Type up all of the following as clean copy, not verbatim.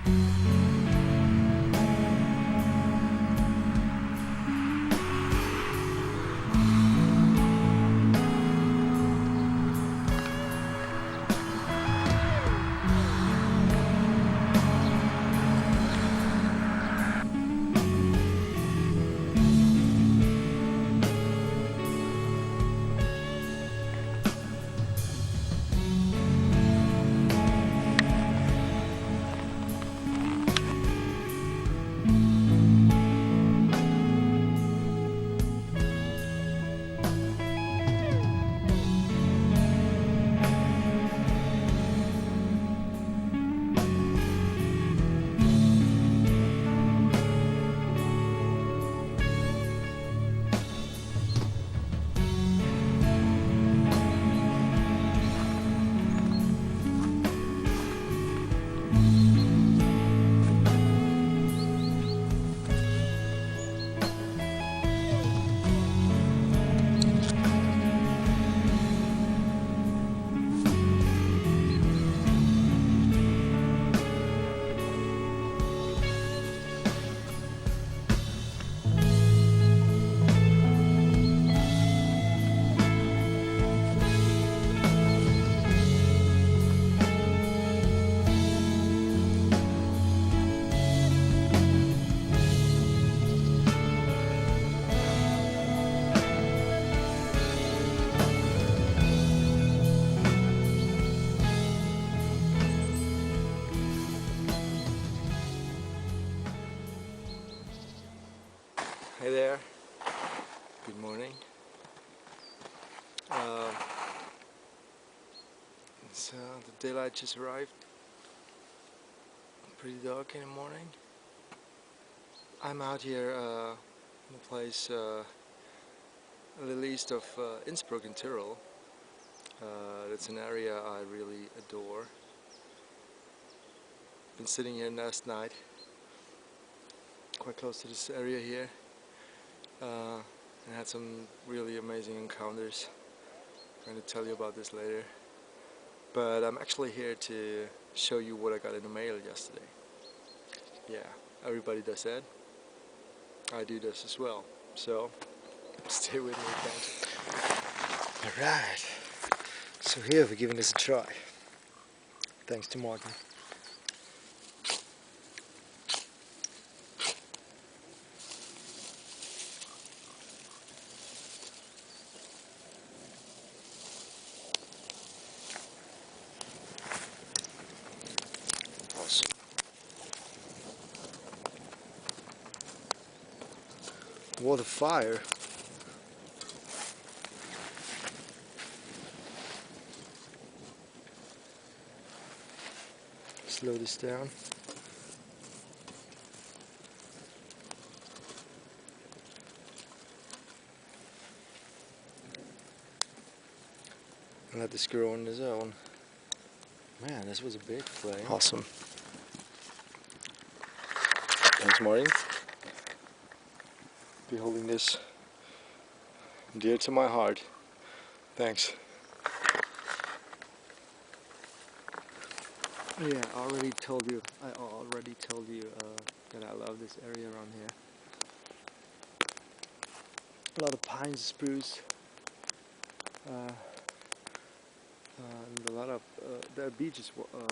Hey there, good morning. The daylight just arrived. Pretty dark in the morning. I'm out here in a place a little east of Innsbruck in Tyrol. It's an area I really adore. Been sitting here last night, quite close to this area here. And had some really amazing encounters. I'm going to tell you about this later. But I'm actually here to show you what I got in the mail yesterday. Yeah, everybody does that. I do this as well. So, stay with me, thanks. Alright, so here we're giving this a try. Thanks to Martin. What a fire! Slow this down. And let this grow on its own. Man, this was a big flame. Awesome. Thanks, Martin. Be holding this dear to my heart. Thanks. Yeah, I already told you that I love this area around here. A lot of pines, spruce, and a lot of there are beaches up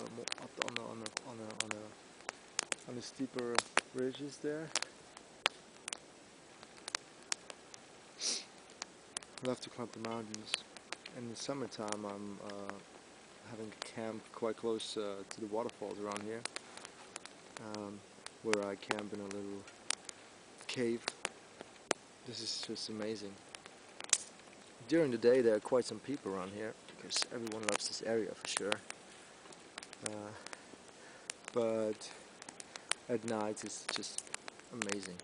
on the steeper ridges there. I love to climb the mountains. In the summertime, I'm having a camp quite close to the waterfalls around here, where I camp in a little cave. This is just amazing. During the day, there are quite some people around here because everyone loves this area for sure. But at night, it's just amazing.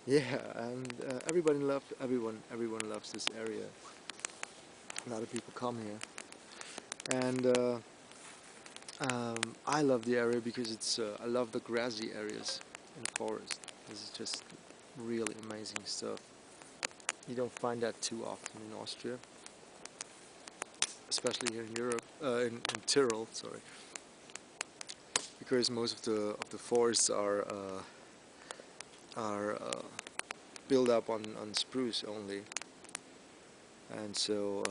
Yeah, and everyone loves this area. A lot of people come here, and I love the area because it's. I love the grassy areas in the forest. This is just really amazing stuff. You don't find that too often in Austria, especially here in Europe, in Tyrol, sorry, because most of the forests are built up on spruce only, and so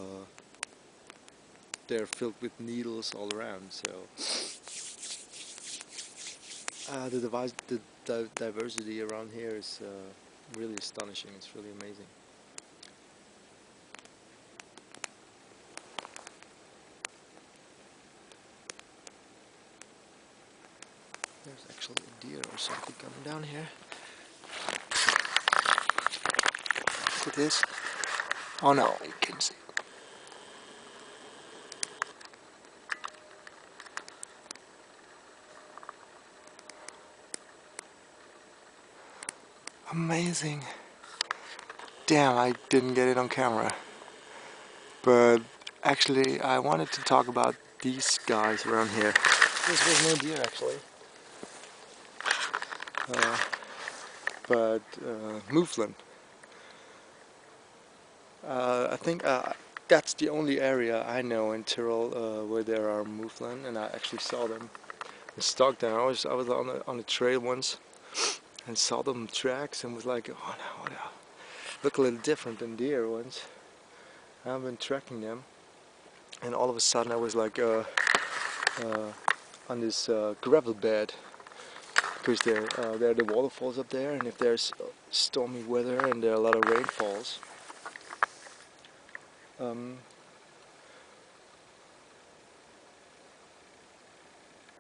they're filled with needles all around. So the diversity around here is really astonishing. It's really amazing. There's actually a deer or something coming down here. Look at this. Oh no, you can see. Amazing. Damn, I didn't get it on camera. But actually, I wanted to talk about these guys around here. This was no deer actually. But mouflon. I think that's the only area I know in Tyrol where there are mouflon, and I actually saw them and stalked them. I was on the trail once and saw them tracks and was like, oh no, no, look a little different than deer ones. I've been tracking them, and all of a sudden I was like on this gravel bed, because there are the waterfalls up there, and if there's stormy weather and there are a lot of rainfalls,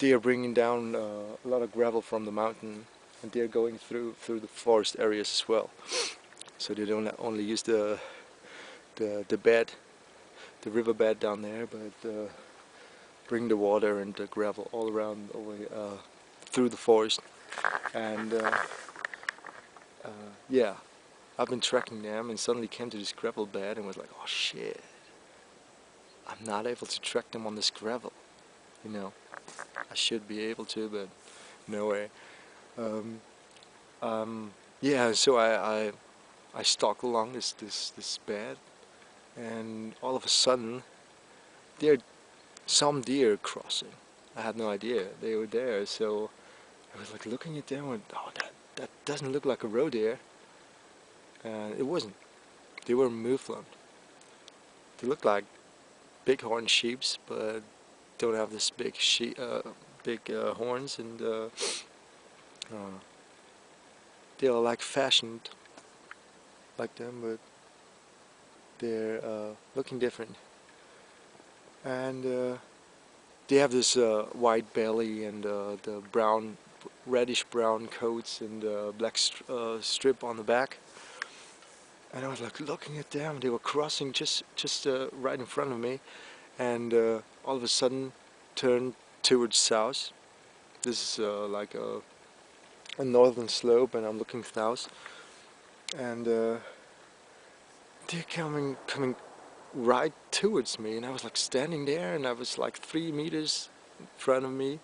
they are bringing down a lot of gravel from the mountain, and they are going through the forest areas as well. So they don't only use the bed, the riverbed down there, but bring the water and the gravel all around through the forest. And yeah, I've been tracking them and suddenly came to this gravel bed and was like, oh shit, I'm not able to track them on this gravel, you know. I should be able to, but no way. Yeah, so I stalked along this bed, and all of a sudden there are some deer crossing. I had no idea they were there, so I was like looking at them and went, oh, that doesn't look like a roe-deer. And it wasn't. They were mouflon. They look like bighorn sheeps, but don't have this big horns, and they are like fashioned like them, but they're looking different. And they have this white belly and the reddish brown coats and black strip on the back. And I was like looking at them. They were crossing just right in front of me, and all of a sudden turned towards south. This is like a northern slope, and I'm looking south, and they're coming right towards me, and I was like standing there, and I was like 3 meters in front of me.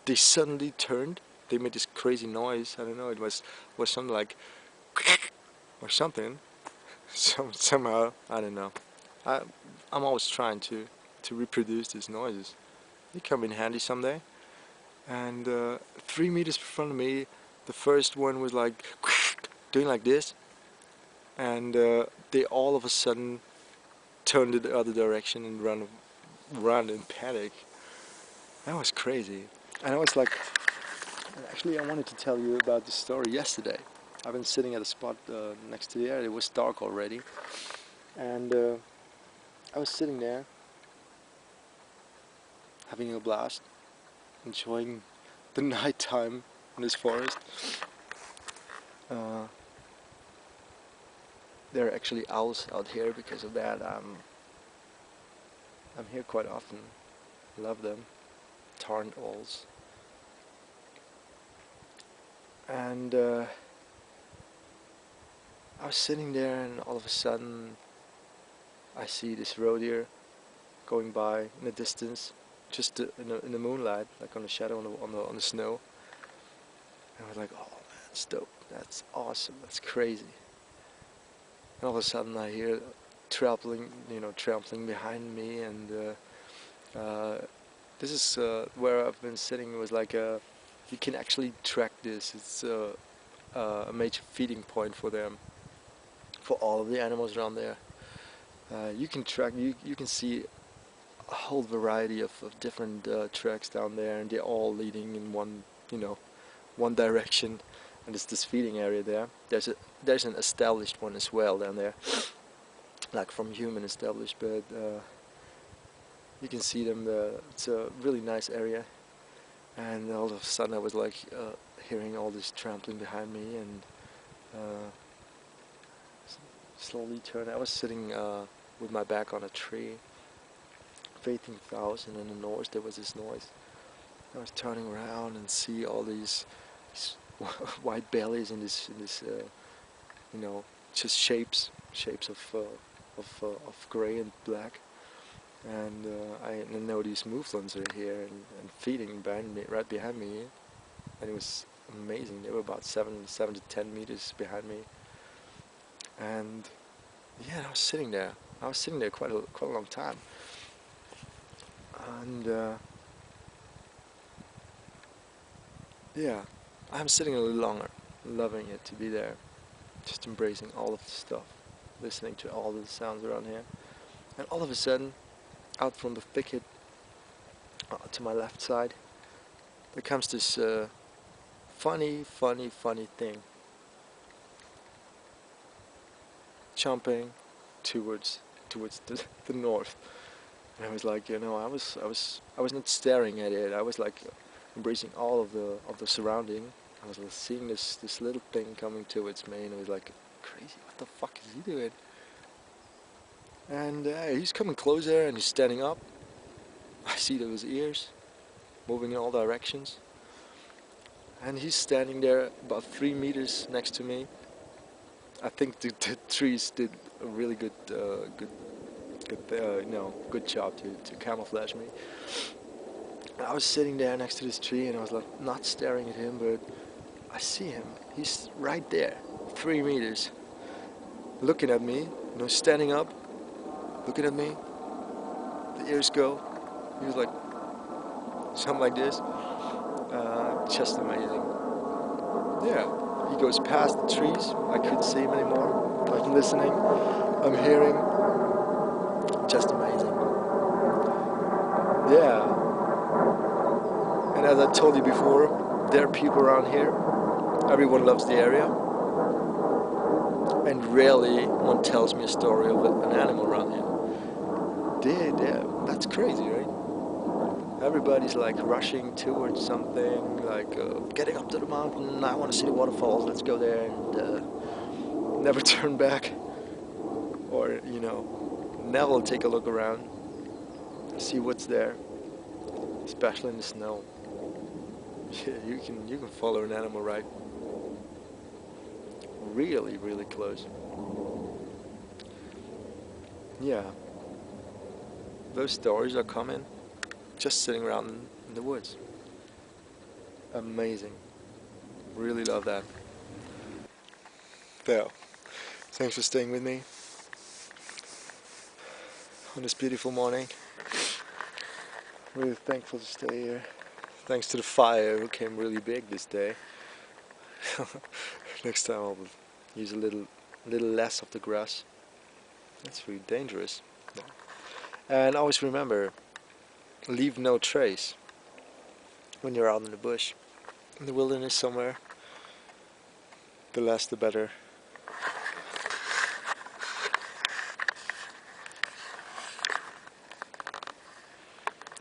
They suddenly turned. They made this crazy noise. I don't know. It was something like or something. Somehow I don't know. I'm always trying to reproduce these noises. They come in handy someday. And 3 meters in front of me, the first one was like doing like this, and they all of a sudden turned in the other direction and run in panic. That was crazy. And I was like, actually I wanted to tell you about this story yesterday. I've been sitting at a spot next to the air. It was dark already, and I was sitting there having a blast, enjoying the night time in this forest. There are actually owls out here. Because of that, I'm here quite often. Love them. Tarn owls. And I was sitting there, and all of a sudden I see this roe-deer going by in the distance, just in the moonlight, like on the shadow on the snow. And I was like, oh man, that's dope. That's awesome. That's crazy. all of a sudden I hear trampling behind me, and this is where I've been sitting. It was like you can actually track this. It's a major feeding point for them, for all of the animals around there. You can track, you can see a whole variety of different tracks down there, and they're all leading in one direction. And it's this feeding area there. There's an established one as well down there, like from human established, but you can see them. It's a really nice area, and all of a sudden I was like hearing all this trampling behind me, and slowly turned. I was sitting with my back on a tree, facing south, and in the north there was this noise. I was turning around and see all these white bellies in this just shapes of gray and black, and I know these mouflons are here and feeding right behind me, and it was amazing. They were about 7 to 10 meters behind me, and yeah, I was sitting there. I was sitting there quite a long time, and yeah, I'm sitting a little longer, loving it to be there, just embracing all of the stuff, listening to all the sounds around here. And all of a sudden, out from the thicket to my left side, there comes this funny thing, jumping towards the north. And I was like, I was not staring at it. I was like embracing all of the surrounding. I was seeing this little thing coming towards me, and I was like, crazy, what the fuck is he doing? And he's coming closer, and he's standing up. I see those ears moving in all directions, and he's standing there about 3 meters next to me. I think the trees did a really good job to camouflage me. I was sitting there next to this tree, and I was like not staring at him, but I see him. He's right there, 3 meters, looking at me, standing up, looking at me. The ears go. He was like something like this. Just amazing. Yeah, he goes past the trees. I couldn't see him anymore. I'm listening. I'm hearing. Just amazing. Yeah. And as I told you before, there are people around here. Everyone loves the area. And rarely one tells me a story of an animal around here. That's crazy, right? Everybody's like rushing towards something, like getting up to the mountain. I want to see the waterfalls. Let's go there, and never turn back, or never take a look around, see what's there, especially in the snow. Yeah, you can follow an animal right really close. Yeah, those stories are common. Just sitting around in the woods. Amazing. Really love that. So, thanks for staying with me on this beautiful morning. Really thankful to stay here. Thanks to the fire who came really big this day. Next time I'll use a little less of the grass. That's really dangerous. And always remember, leave no trace when you're out in the bush, in the wilderness somewhere. The less the better.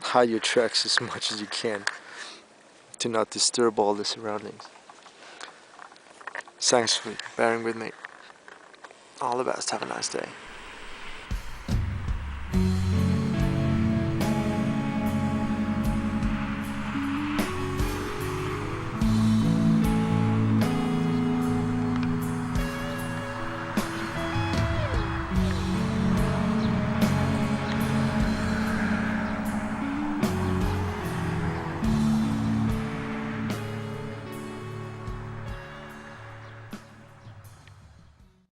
Hide your tracks as much as you can to not disturb all the surroundings. Thanks for bearing with me. All the best. Have a nice day.